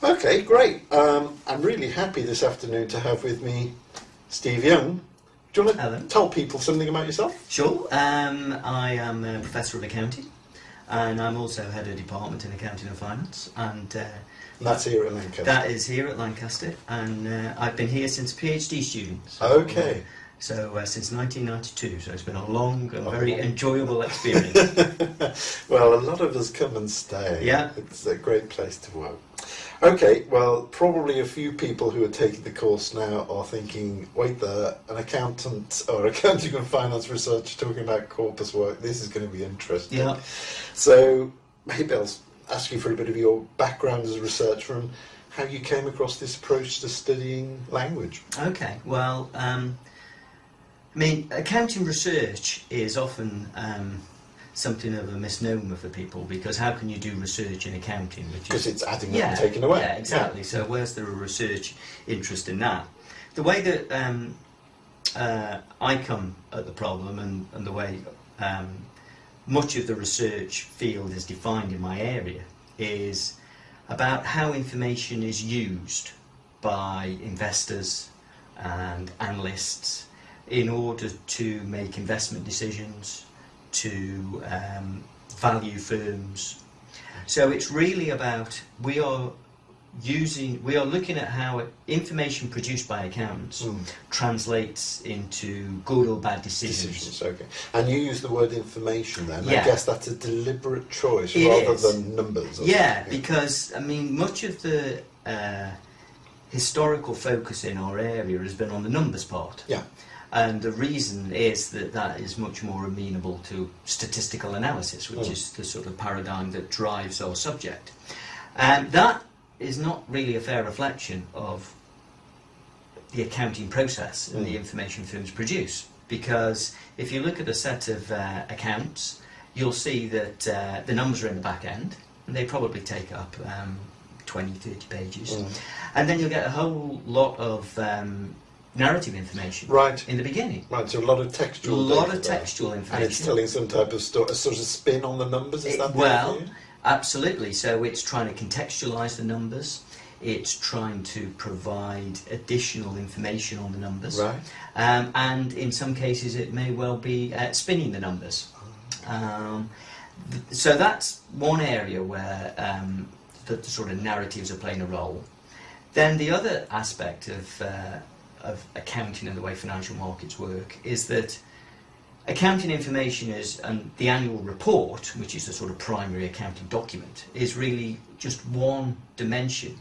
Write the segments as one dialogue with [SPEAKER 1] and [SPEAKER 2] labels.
[SPEAKER 1] Okay, great. I'm really happy this afternoon to have with me Steve Young. Do you want to tell people something about yourself?
[SPEAKER 2] Sure. I am a Professor of Accounting, and I'm also Head of Department in Accounting and Finance. And
[SPEAKER 1] that's here at Lancaster?
[SPEAKER 2] That is here at Lancaster, and I've been here since a PhD student. So,
[SPEAKER 1] okay.
[SPEAKER 2] Since 1992, so it's been a long and very enjoyable experience.
[SPEAKER 1] Well, a lot of us come and stay.
[SPEAKER 2] Yeah.
[SPEAKER 1] It's a great place to work. Okay, well, probably a few people who are taking the course now are thinking, wait there, an accountant or accounting and finance research talking about corpus work, this is going to be interesting.
[SPEAKER 2] Yeah.
[SPEAKER 1] So maybe I'll ask you for a bit of your background as a researcher and how you came across this approach to studying language.
[SPEAKER 2] Okay, well, I mean, accounting research is often something of a misnomer for people, because how can you do research in accounting?
[SPEAKER 1] Because it's adding up and taking away.
[SPEAKER 2] Yeah, exactly. So where's there a research interest in that? The way that I come at the problem and the way much of the research field is defined in my area is about how information is used by investors and analysts in order to make investment decisions, to value firms. So it's really about, we are looking at how information produced by accountants translates into good or bad decisions.
[SPEAKER 1] Okay. And you use the word information then.
[SPEAKER 2] Yeah.
[SPEAKER 1] I guess that's a deliberate choice rather than numbers.
[SPEAKER 2] Yeah, because, I mean, much of the historical focus in our area has been on the numbers part.
[SPEAKER 1] Yeah.
[SPEAKER 2] And the reason is that that is much more amenable to statistical analysis, which is the sort of paradigm that drives our subject. And that is not really a fair reflection of the accounting process and the information firms produce. Because if you look at a set of accounts, you'll see that the numbers are in the back end, and they probably take up 20, 30 pages. And then you'll get a whole lot of narrative information in the beginning.
[SPEAKER 1] Right, so a lot of textual
[SPEAKER 2] information.
[SPEAKER 1] And it's telling some type of story, a sort of spin on the numbers, is that
[SPEAKER 2] well, absolutely. So it's trying to contextualise the numbers, it's trying to provide additional information on the numbers.
[SPEAKER 1] Right.
[SPEAKER 2] And in some cases it may well be spinning the numbers. So that's one area where the sort of narratives are playing a role. Then the other aspect of accounting and the way financial markets work is that accounting information is, and the annual report, which is the sort of primary accounting document, is really just one dimension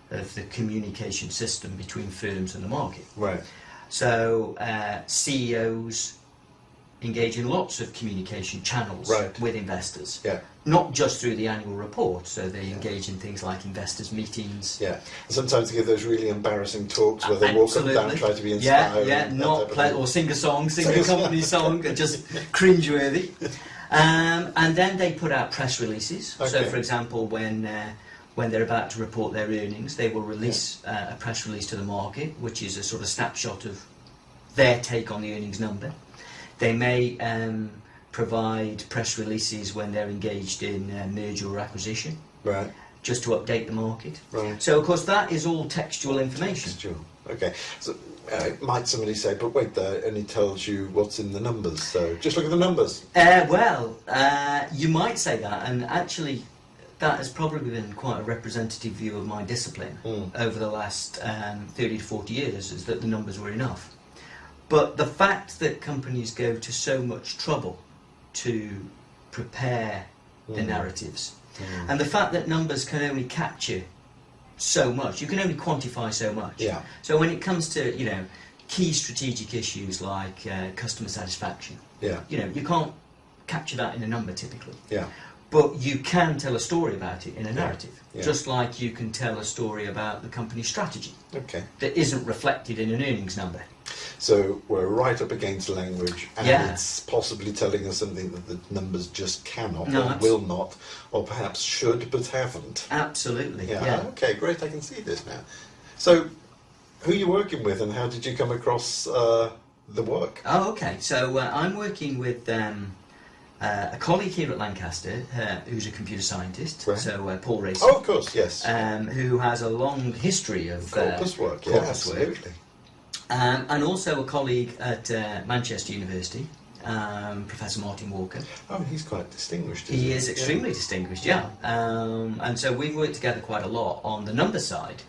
[SPEAKER 2] of the communication system between firms and the market.
[SPEAKER 1] Right.
[SPEAKER 2] So CEOs engage in lots of communication channels with investors.
[SPEAKER 1] Yeah.
[SPEAKER 2] Not just through the annual report, so they engage in things like investors' meetings.
[SPEAKER 1] Yeah, sometimes they give those really embarrassing talks where they walk up and down, try to be inspired.
[SPEAKER 2] Or sing a song, sing a company song, just cringeworthy. And then they put out press releases. Okay. So, for example, when they're about to report their earnings, they will release a press release to the market, which is a sort of snapshot of their take on the earnings number. They may provide press releases when they're engaged in merger or acquisition, just to update the market.
[SPEAKER 1] Right.
[SPEAKER 2] So, of course, that is all textual information.
[SPEAKER 1] Textual. Okay. So, might somebody say, but wait, there only tells you what's in the numbers, so just look at the numbers.
[SPEAKER 2] You might say that, and actually that has probably been quite a representative view of my discipline over the last 30 to 40 years, is that the numbers were enough. But the fact that companies go to so much trouble to prepare the narratives, and the fact that numbers can only capture so much, you can only quantify so much.
[SPEAKER 1] Yeah.
[SPEAKER 2] So when it comes to, you know, key strategic issues like customer satisfaction, you can't capture that in a number typically.
[SPEAKER 1] Yeah.
[SPEAKER 2] But you can tell a story about it in a narrative, just like you can tell a story about the company's strategy that isn't reflected in an earnings number.
[SPEAKER 1] So we're right up against language, and it's possibly telling us something that the numbers just cannot or will not, or perhaps should but haven't.
[SPEAKER 2] Absolutely.
[SPEAKER 1] Yeah. Okay, great. I can see this now. So, who are you working with, and how did you come across the work?
[SPEAKER 2] Oh, okay. So I'm working with a colleague here at Lancaster who's a computer scientist,
[SPEAKER 1] Right.
[SPEAKER 2] so Paul Race,
[SPEAKER 1] Oh, of course, yes.
[SPEAKER 2] who has a long history of
[SPEAKER 1] Corpus work, yeah,
[SPEAKER 2] corpus work.
[SPEAKER 1] absolutely.
[SPEAKER 2] And also a colleague at Manchester University, Professor Martin Walker.
[SPEAKER 1] Oh, he's quite distinguished, isn't
[SPEAKER 2] He
[SPEAKER 1] he?
[SPEAKER 2] is extremely distinguished, yeah. And so we've worked together quite a lot on the number side,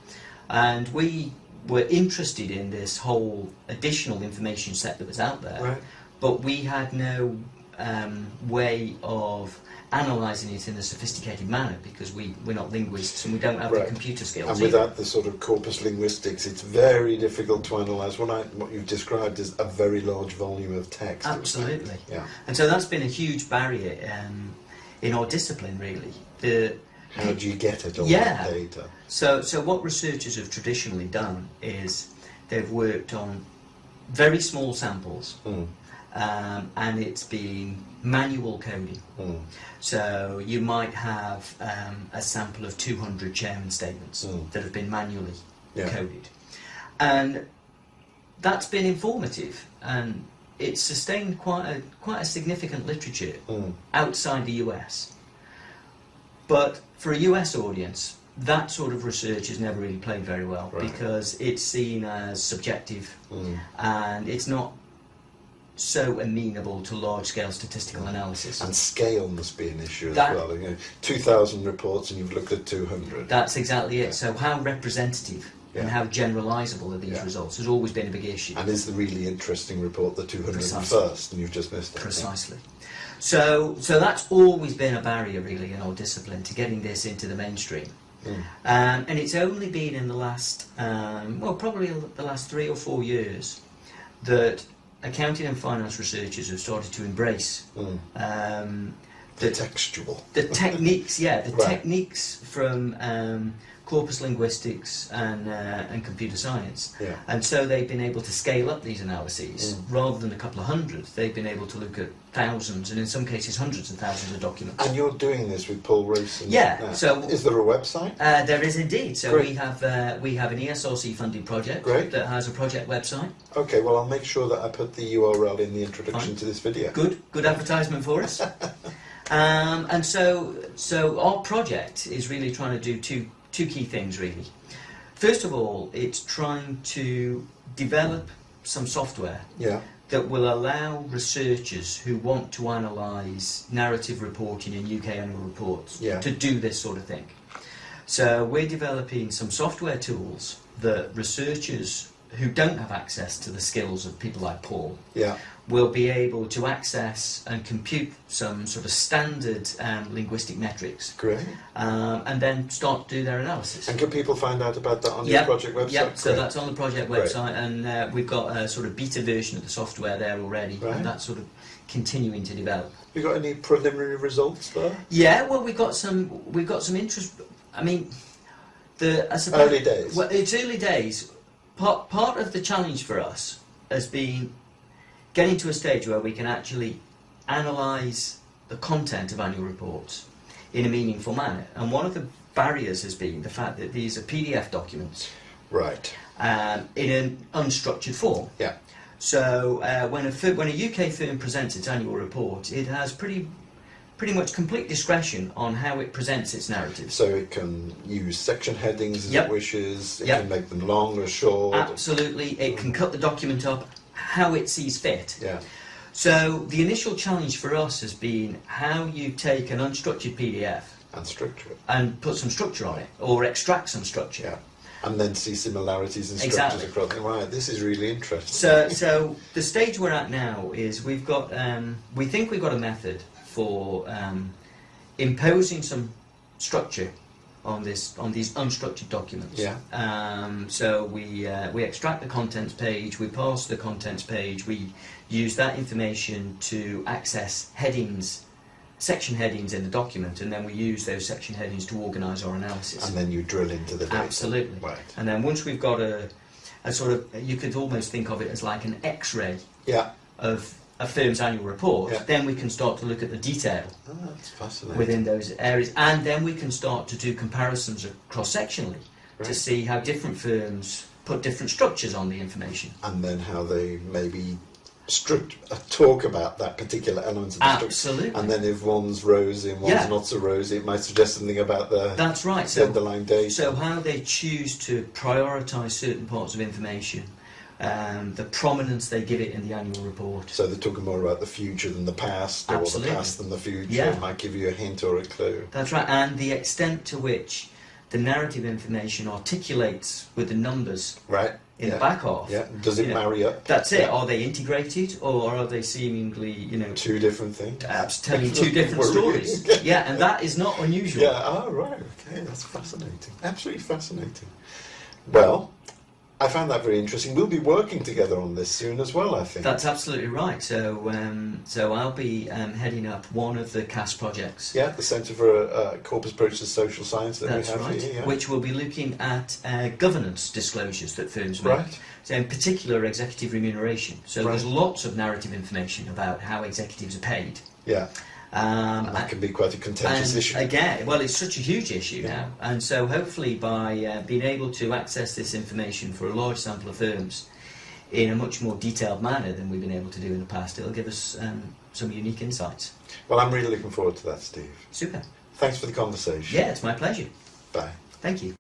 [SPEAKER 2] and we were interested in this whole additional information set that was out there,
[SPEAKER 1] Right.
[SPEAKER 2] but we had no way of analysing it in a sophisticated manner because we're not linguists and we don't have
[SPEAKER 1] Right.
[SPEAKER 2] the computer skills.
[SPEAKER 1] And
[SPEAKER 2] either.
[SPEAKER 1] without the sort of corpus linguistics, it's very difficult to analyse. What you've described is a very large volume of text.
[SPEAKER 2] Absolutely.
[SPEAKER 1] Yeah.
[SPEAKER 2] And so that's been a huge barrier in our discipline, really.
[SPEAKER 1] How do you get at all
[SPEAKER 2] Yeah.
[SPEAKER 1] that data?
[SPEAKER 2] So what researchers have traditionally done is they've worked on very small samples,
[SPEAKER 1] Mm.
[SPEAKER 2] and it's been manual coding.
[SPEAKER 1] Mm.
[SPEAKER 2] So you might have a sample of 200 chairman statements
[SPEAKER 1] Mm.
[SPEAKER 2] that have been manually
[SPEAKER 1] Yeah.
[SPEAKER 2] coded, and that's been informative, and it's sustained quite a significant literature
[SPEAKER 1] Mm.
[SPEAKER 2] outside the US. But for a US audience, that sort of research has never really played very well
[SPEAKER 1] Right.
[SPEAKER 2] because it's seen as subjective
[SPEAKER 1] Mm.
[SPEAKER 2] and it's not so amenable to large-scale statistical analysis.
[SPEAKER 1] And scale must be an issue as
[SPEAKER 2] That-
[SPEAKER 1] well. 2,000 reports and you've looked at 200.
[SPEAKER 2] That's exactly
[SPEAKER 1] Yeah.
[SPEAKER 2] it. So how representative and
[SPEAKER 1] Yeah.
[SPEAKER 2] how generalisable are these
[SPEAKER 1] Yeah.
[SPEAKER 2] results has always been a big issue.
[SPEAKER 1] And is the really interesting report the 201st,
[SPEAKER 2] Precisely.
[SPEAKER 1] and you've just missed it.
[SPEAKER 2] Precisely. So that's always been a barrier, really, in our discipline to getting this into the mainstream.
[SPEAKER 1] Mm.
[SPEAKER 2] And it's only been in the last, probably the last 3 or 4 years that accounting and finance researchers have started to embrace
[SPEAKER 1] Mm.
[SPEAKER 2] the,
[SPEAKER 1] Textual.
[SPEAKER 2] the techniques, the
[SPEAKER 1] Right.
[SPEAKER 2] techniques from corpus linguistics and computer science.
[SPEAKER 1] Yeah.
[SPEAKER 2] And so they've been able to scale up these analyses.
[SPEAKER 1] Mm.
[SPEAKER 2] Rather than a couple of hundred, they've been able to look at thousands and in some cases hundreds of thousands of documents.
[SPEAKER 1] And you're doing this with Paul Rayson?
[SPEAKER 2] Yeah,
[SPEAKER 1] now.
[SPEAKER 2] so-
[SPEAKER 1] Is there a website?
[SPEAKER 2] There is indeed. So
[SPEAKER 1] Great.
[SPEAKER 2] we have an ESRC funded project
[SPEAKER 1] Great.
[SPEAKER 2] that has a project website.
[SPEAKER 1] Okay, well, I'll make sure that I put the URL in the introduction
[SPEAKER 2] Fine.
[SPEAKER 1] to this video.
[SPEAKER 2] Good advertisement for us. And so our project is really trying to do two key things, really. First of all, it's trying to develop some software
[SPEAKER 1] Yeah.
[SPEAKER 2] that will allow researchers who want to analyse narrative reporting in UK annual reports
[SPEAKER 1] Yeah.
[SPEAKER 2] to do this sort of thing. So we're developing some software tools that researchers who don't have access to the skills of people like Paul
[SPEAKER 1] Yeah.
[SPEAKER 2] will be able to access and compute some sort of standard linguistic metrics,
[SPEAKER 1] Great.
[SPEAKER 2] and then start to do their analysis.
[SPEAKER 1] And can people find out about that on
[SPEAKER 2] Yep,
[SPEAKER 1] your project website?
[SPEAKER 2] Yep, so
[SPEAKER 1] Great.
[SPEAKER 2] that's on the project
[SPEAKER 1] Great.
[SPEAKER 2] website, and we've got a sort of beta version of the software there already,
[SPEAKER 1] Right.
[SPEAKER 2] and that's sort of continuing to develop.
[SPEAKER 1] You got any preliminary results there?
[SPEAKER 2] Yeah, well, we've got some interest. I mean, I suppose,
[SPEAKER 1] Early days.
[SPEAKER 2] Well, it's early days. Part of the challenge for us has been getting to a stage where we can actually analyse the content of annual reports in a meaningful manner. And one of the barriers has been the fact that these are PDF documents
[SPEAKER 1] Right.
[SPEAKER 2] in an unstructured form.
[SPEAKER 1] Yeah.
[SPEAKER 2] So when a UK firm presents its annual report, it has pretty much complete discretion on how it presents its narratives.
[SPEAKER 1] So it can use section headings as
[SPEAKER 2] Yep.
[SPEAKER 1] it wishes. It
[SPEAKER 2] Yep.
[SPEAKER 1] can make them long or short.
[SPEAKER 2] Absolutely, it can cut the document up how it sees fit.
[SPEAKER 1] Yeah.
[SPEAKER 2] So the initial challenge for us has been how you take an unstructured PDF
[SPEAKER 1] And structure it.
[SPEAKER 2] and put some structure on it, or extract some structure.
[SPEAKER 1] Yeah. And then see similarities and
[SPEAKER 2] Exactly.
[SPEAKER 1] structures across. Right. This is really interesting.
[SPEAKER 2] So the stage we're at now is we think we've got a method for imposing some structure on these unstructured documents.
[SPEAKER 1] Yeah.
[SPEAKER 2] So we extract the contents page, we parse the contents page, we use that information to access headings, section headings in the document, and then we use those section headings to organise our analysis.
[SPEAKER 1] And then you drill into the data.
[SPEAKER 2] Absolutely.
[SPEAKER 1] Right.
[SPEAKER 2] And then once we've got a sort of, you could almost think of it as like an X-ray
[SPEAKER 1] Yeah.
[SPEAKER 2] of a firm's annual report,
[SPEAKER 1] Yeah.
[SPEAKER 2] then we can start to look at the detail
[SPEAKER 1] Oh, that's fascinating.
[SPEAKER 2] within those areas, and then we can start to do comparisons cross-sectionally to
[SPEAKER 1] Right.
[SPEAKER 2] see how different firms put different structures on the information.
[SPEAKER 1] And then how they maybe talk about that particular element of the structure.
[SPEAKER 2] Absolutely.
[SPEAKER 1] And then if one's rosy and one's
[SPEAKER 2] Yeah.
[SPEAKER 1] not so rosy, it might suggest something about
[SPEAKER 2] That's right.
[SPEAKER 1] the
[SPEAKER 2] So,
[SPEAKER 1] underlying data.
[SPEAKER 2] so how they choose to prioritise certain parts of information, the prominence they give it in the annual report.
[SPEAKER 1] So they're talking more about the future than the past, or
[SPEAKER 2] Absolutely.
[SPEAKER 1] the past than the future.
[SPEAKER 2] Yeah.
[SPEAKER 1] It might give you a hint or a clue.
[SPEAKER 2] That's right, and the extent to which the narrative information articulates with the numbers
[SPEAKER 1] Right?
[SPEAKER 2] in
[SPEAKER 1] yeah.
[SPEAKER 2] the back half.
[SPEAKER 1] Yeah. Does it
[SPEAKER 2] You know,
[SPEAKER 1] marry up?
[SPEAKER 2] That's it.
[SPEAKER 1] Yeah.
[SPEAKER 2] Are they integrated, or are they seemingly,
[SPEAKER 1] Two different things.
[SPEAKER 2] telling two different
[SPEAKER 1] Worrying.
[SPEAKER 2] stories? Yeah, and that is not unusual.
[SPEAKER 1] Yeah, oh, right, okay, that's fascinating. Absolutely fascinating. Well, I found that very interesting. We'll be working together on this soon as well, I think.
[SPEAKER 2] That's absolutely right. So I'll be heading up one of the CAS projects.
[SPEAKER 1] Yeah, the Centre for Corpus Approach to Social Science that
[SPEAKER 2] That's
[SPEAKER 1] we have
[SPEAKER 2] right.
[SPEAKER 1] here. Yeah.
[SPEAKER 2] Which will be looking at governance disclosures that firms make.
[SPEAKER 1] Right.
[SPEAKER 2] So in particular, executive remuneration. So
[SPEAKER 1] Right.
[SPEAKER 2] there's lots of narrative information about how executives are paid.
[SPEAKER 1] Yeah,
[SPEAKER 2] Um,
[SPEAKER 1] and that can be quite a contentious
[SPEAKER 2] and
[SPEAKER 1] issue.
[SPEAKER 2] again, well, it's such a huge issue
[SPEAKER 1] Yeah.
[SPEAKER 2] now, and so hopefully by being able to access this information for a large sample of firms in a much more detailed manner than we've been able to do in the past, it'll give us some unique insights.
[SPEAKER 1] Well, I'm really looking forward to that, Steve.
[SPEAKER 2] Super.
[SPEAKER 1] Thanks for the conversation.
[SPEAKER 2] Yeah, it's my pleasure.
[SPEAKER 1] Bye.
[SPEAKER 2] Thank you.